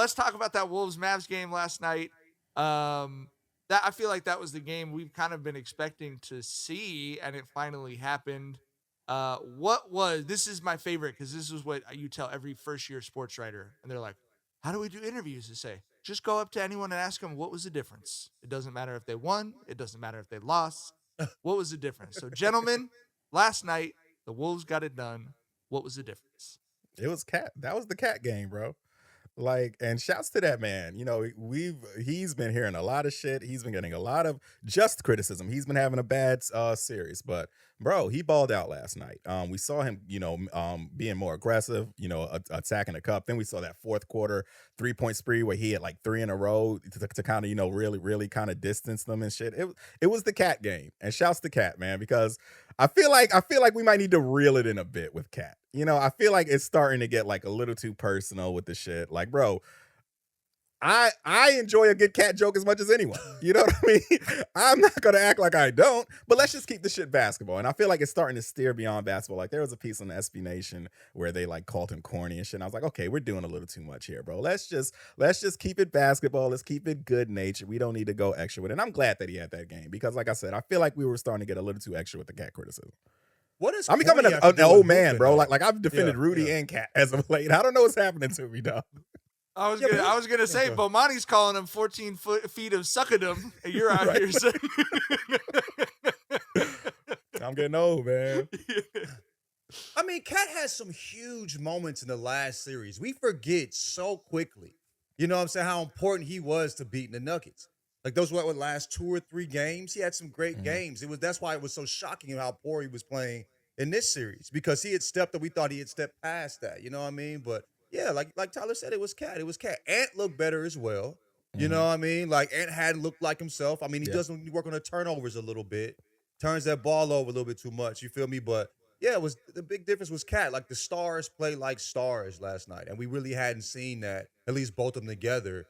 let's talk about that Wolves-Mavs game last night. That I feel like that was the game we've kind of been expecting to see, and it finally happened. This is my favorite because this is what you tell every first-year sports writer, and they're like, "How do we do interviews?" To say, just go up to anyone and ask them what was the difference. It doesn't matter if they won. It doesn't matter if they lost. What was the difference? So, gentlemen, last night the Wolves got it done. What was the difference? It was Cat. That was the Cat game, bro. Like, and shouts to that man. You know, he's been hearing a lot of shit. He's been getting a lot of just criticism. He's been having a bad series, but bro, he balled out last night. We saw him, being more aggressive, attacking the cup. Then we saw that fourth quarter 3-point spree where he had like 3 in a row to kind of, really, really kind of distance them and shit. It was the Cat game, and shouts to Cat, man, because I feel like we might need to reel it in a bit with Cat. I feel like it's starting to get like a little too personal with the shit. Like, bro, I enjoy a good Cat joke as much as anyone. You know what I mean? I'm not gonna act like I don't, but let's just keep the shit basketball. And I feel like it's starting to steer beyond basketball. Like there was a piece on the SB Nation where they like called him corny and shit. And I was like, okay, we're doing a little too much here, bro. Let's just keep it basketball. Let's keep it good natured. We don't need to go extra with it. And I'm glad that he had that game because, like I said, I feel like we were starting to get a little too extra with the Cat criticism. I'm becoming an old man, bro. Like I've defended Rudy and Cat as of late. I don't know what's happening to me, dog. I was gonna say Bomani's calling him 14 feet of suckadom, and you're out here saying I'm getting old, man. I mean, Cat has some huge moments in the last series. We forget so quickly. You know what I'm saying? How important he was to beating the Nuggets. Like those were last 2 or 3 games. He had some great games. That's why it was so shocking how poor he was playing in this series because he had stepped up. We thought he had stepped past that. You know what I mean? But yeah, like Tyler said, it was Cat. It was Cat. Ant looked better as well. You know what I mean? Like Ant hadn't looked like himself. I mean, he doesn't work on the turnovers a little bit, turns that ball over a little bit too much. You feel me? But yeah, it was the big difference was Cat. Like the stars played like stars last night, and we really hadn't seen that. At least both of them together.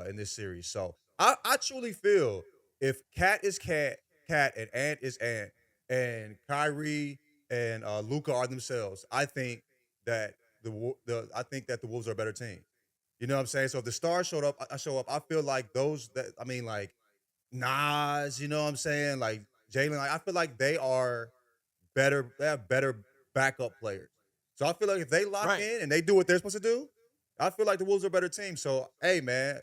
In this series. So I truly feel if Cat is Cat and Ant is Ant and Kyrie and Luka are themselves, I think that the Wolves are a better team. You know what I'm saying? So if the stars showed up, I feel like like Nas, you know what I'm saying? Like Jalen, I feel like they are better. They have better backup players. So I feel like if they lock in and they do what they're supposed to do, I feel like the Wolves are a better team. So, hey, man,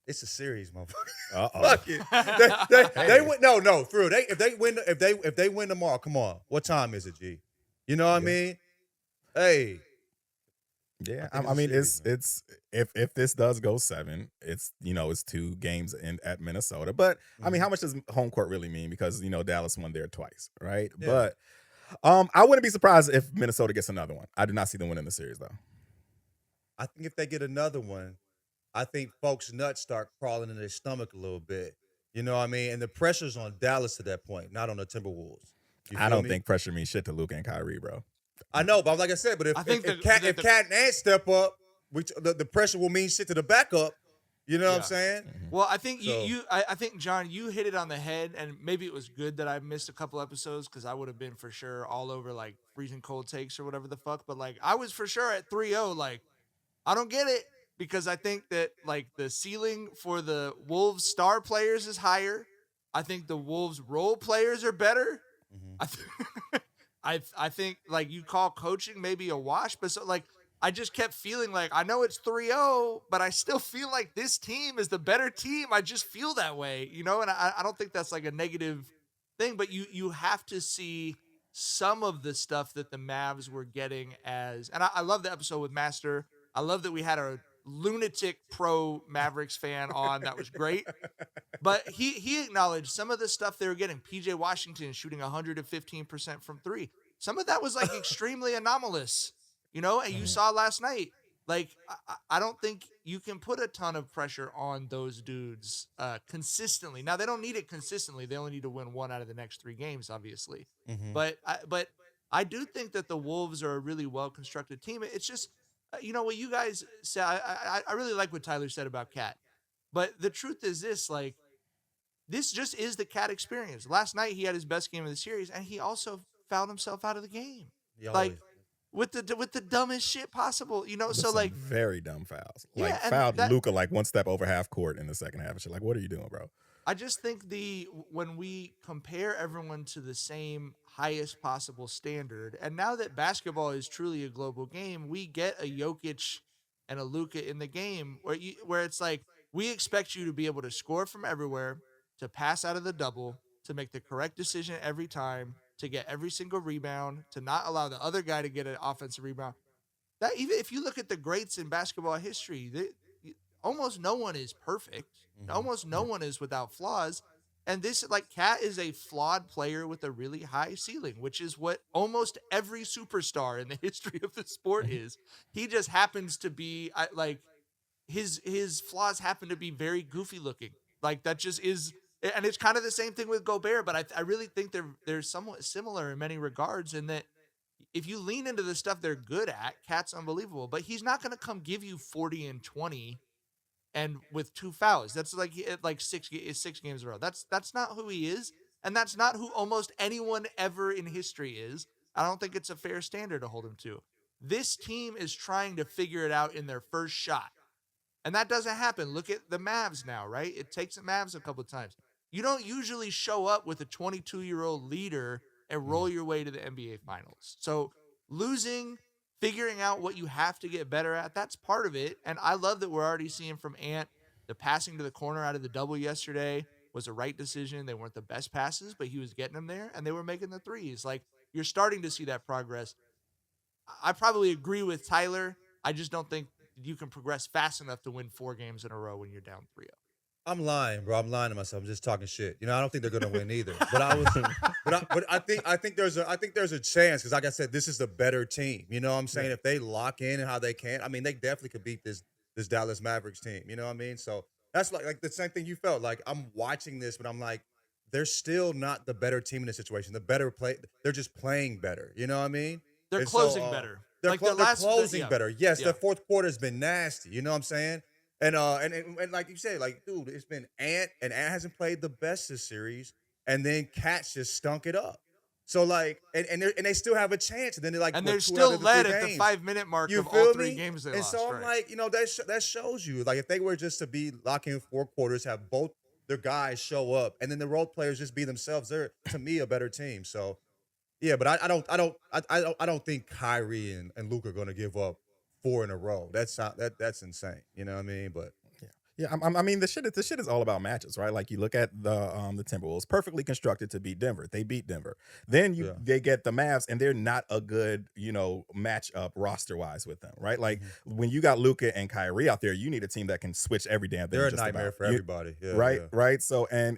it's a series, motherfucker. Fuck it. They win. No, for real. If they win tomorrow, come on. What time is it, G? You know what I mean? Hey. Yeah, I mean, it's if this does go 7, it's 2 games at Minnesota. But I mean, how much does home court really mean? Because Dallas won there twice, right? Yeah. But I wouldn't be surprised if Minnesota gets another one. I do not see them winning the series though. I think if they get another one, I think folks' nuts start crawling in their stomach a little bit. You know what I mean? And the pressure's on Dallas at that point, not on the Timberwolves. I don't think pressure means shit to Luka and Kyrie, bro. I know, but like I said, but if Cat and Ant step up, the pressure will mean shit to the backup. You know what I'm saying? Well, I think I think John, you hit it on the head, and maybe it was good that I missed a couple episodes because I would have been for sure all over like freezing cold takes or whatever the fuck. But like I was for sure at 3-0, like I don't get it because I think that like the ceiling for the Wolves star players is higher. I think the Wolves role players are better. I think like you call coaching maybe a wash, but so like I just kept feeling like I know it's 3-0, but I still feel like this team is the better team. I just feel that way, and I don't think that's like a negative thing, but you have to see some of the stuff that the Mavs were getting and I love the episode with Master. I love that we had a lunatic pro Mavericks fan on. That was great. But he acknowledged some of the stuff they were getting. PJ Washington shooting 115% from 3. Some of that was like extremely anomalous, and you saw last night. Like, I don't think you can put a ton of pressure on those dudes consistently. Now, they don't need it consistently. They only need to win 1 out of the next 3 games, obviously. But I do think that the Wolves are a really well-constructed team. It's just, what you guys said, I really like what Tyler said about Cat. But the truth is this, like, this just is the Cat experience. Last night, he had his best game of the series, and he also found himself out of the game. with the dumbest shit possible. You know, With so some like very dumb fouls. yeah, Like and fouled that Luka like one step over half court in the second half and shit. Like, what are you doing, bro? I just think when we compare everyone to the same highest possible standard, and now that basketball is truly a global game, we get a Jokic and a Luka in the game where it's like we expect you to be able to score from everywhere, to pass out of the double, to make the correct decision every time, to get every single rebound, to not allow the other guy to get an offensive rebound. That even if you look at the greats in basketball history, almost no one is perfect. Mm-hmm. Almost no one is without flaws. And this, like, Cat is a flawed player with a really high ceiling, which is what almost every superstar in the history of the sport is. He just happens to be like his flaws happen to be very goofy looking. Like that just is, and it's kind of the same thing with Gobert. But I really think they're somewhat similar in many regards in that if you lean into the stuff they're good at, Cat's unbelievable. But he's not going to come give you 40 and 20 and with 2 fouls. That's like six games in a row. That's not who he is, and that's not who almost anyone ever in history is. I don't think it's a fair standard to hold him to. This team is trying to figure it out in their first shot. And that doesn't happen. Look at the Mavs now, right? It takes the Mavs a couple of times. You don't usually show up with a 22-year-old leader and roll your way to the NBA Finals. So losing, figuring out what you have to get better at, that's part of it. And I love that we're already seeing from Ant the passing to the corner out of the double yesterday was a right decision. They weren't the best passes, but he was getting them there, and they were making the threes. Like, you're starting to see that progress. I probably agree with Tyler. I just don't think you can progress fast enough to win 4 games in a row when you're down 3-0. I'm lying, bro. I'm lying to myself. I'm just talking shit. You know, I don't think they're gonna win either. But I think there's a chance because, like I said, this is the better team. You know what I'm saying? Yeah. If they lock in and how they can, I mean, they definitely could beat this Dallas Mavericks team. You know what I mean? So that's like the same thing you felt. Like I'm watching this, but I'm like, they're still not the better team in this situation. The better play, they're just playing better. You know what I mean? They're And closing better. They're, Like they're closing yeah. better. Yes, Yeah. the fourth quarter has been nasty. You know what I'm saying? And like you said, like, dude, it's been Ant, and Ant hasn't played the best this series, and then Cats just stunk it up. So like, and they still have a chance, and then they're like, And what, they're 2 still out of the led 3 at the games? 5-minute mark You of feel all 3 me? games they And lost. so I'm right. like, you know, that shows you, like, if they were just to be locking 4 quarters, have both their guys show up, and then the role players just be themselves, they're to me a better team. So yeah, but I don't think Kyrie and Luka are going to give up 4 in a row. That's insane. You know what I mean? But Yeah, I mean, the shit is all about matches, right? Like you look at the Timberwolves, perfectly constructed to beat Denver. They beat Denver. Then yeah. they get the Mavs, and they're not a good matchup roster wise with them, right? Like when you got Luka and Kyrie out there, you need a team that can switch every damn thing. They're a just nightmare about. for everybody. Yeah, right, yeah. right. So and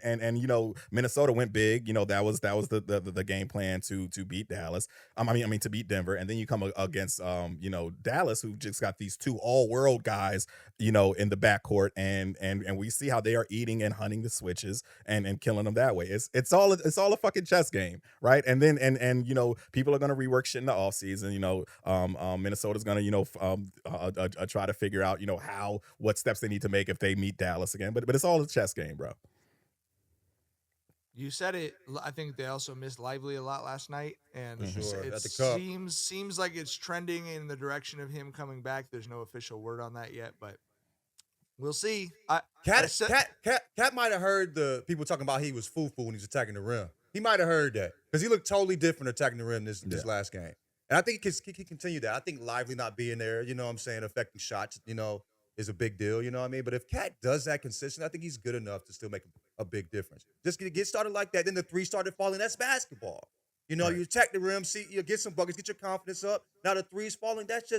Minnesota went big. That was the game plan to beat Dallas. I mean to beat Denver, and then you come against Dallas, who just got these 2 all world guys in the backcourt, and we see how they are eating and hunting the switches and killing them that way. It's all a fucking chess game, right? And then and people are gonna rework shit in the offseason. Minnesota's gonna try to figure out what steps they need to make if they meet Dallas again. But it's all a chess game, bro. You said it. I think they also missed Lively a lot last night, and For sure. it At the Cup. seems like it's trending in the direction of him coming back. There's no official word on that yet, but we'll see. Cat might have heard the people talking about he was foo-foo when he was attacking the rim. He might have heard that because he looked totally different attacking the rim this last game. And I think he can continue that. I think Lively not being there, you know what I'm saying, affecting shots, is a big deal, you know what I mean? But if Cat does that consistently, I think he's good enough to still make a big difference. Just get started like that, then the 3 started falling. That's basketball. Right. You attack the rim, see, you get some buckets, get your confidence up. Now the 3's falling. That's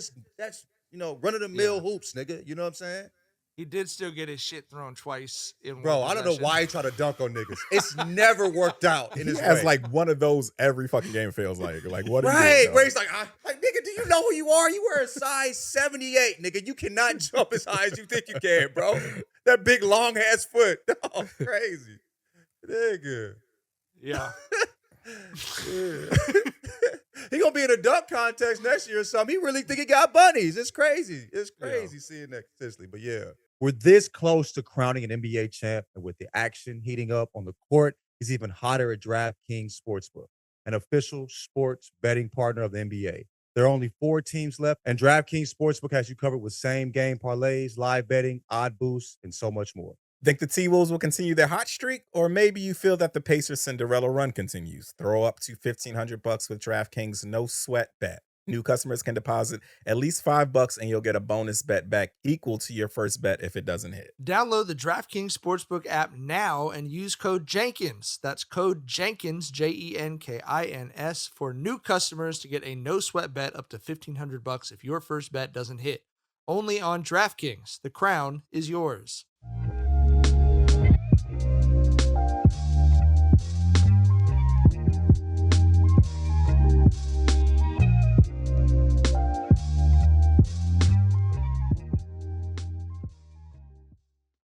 run-of-the-mill hoops, nigga. You know what I'm saying? He did still get his shit thrown twice in Bro, one I don't know possession. why he tried to dunk on niggas. It's never worked out in He his has way. like one of those every fucking game. Feels like what? Right, are you doing, where he's like, nigga, do you know who you are? You wear a size 78, nigga. You cannot jump as high as you think you can, bro. That big long ass foot. Oh, crazy. Nigga. Yeah. He gonna be in a dunk contest next year or something. He really think he got bunnies. It's crazy. It's crazy seeing that consistently. But yeah. We're this close to crowning an NBA champ, and with the action heating up on the court, he's even hotter at DraftKings Sportsbook, an official sports betting partner of the NBA. There are only 4 teams left, and DraftKings Sportsbook has you covered with same-game parlays, live betting, odd boosts, and so much more. Think the T-Wolves will continue their hot streak? Or maybe you feel that the Pacers' Cinderella run continues. Throw up to $1,500 with DraftKings no sweat bet. New customers can deposit at least $5 and you'll get a bonus bet back equal to your first bet if it doesn't hit. Download the DraftKings Sportsbook app now and use code Jenkins. That's code Jenkins, Jenkins, for new customers to get a no sweat bet up to $1,500 if your first bet doesn't hit. Only on DraftKings. The crown is yours.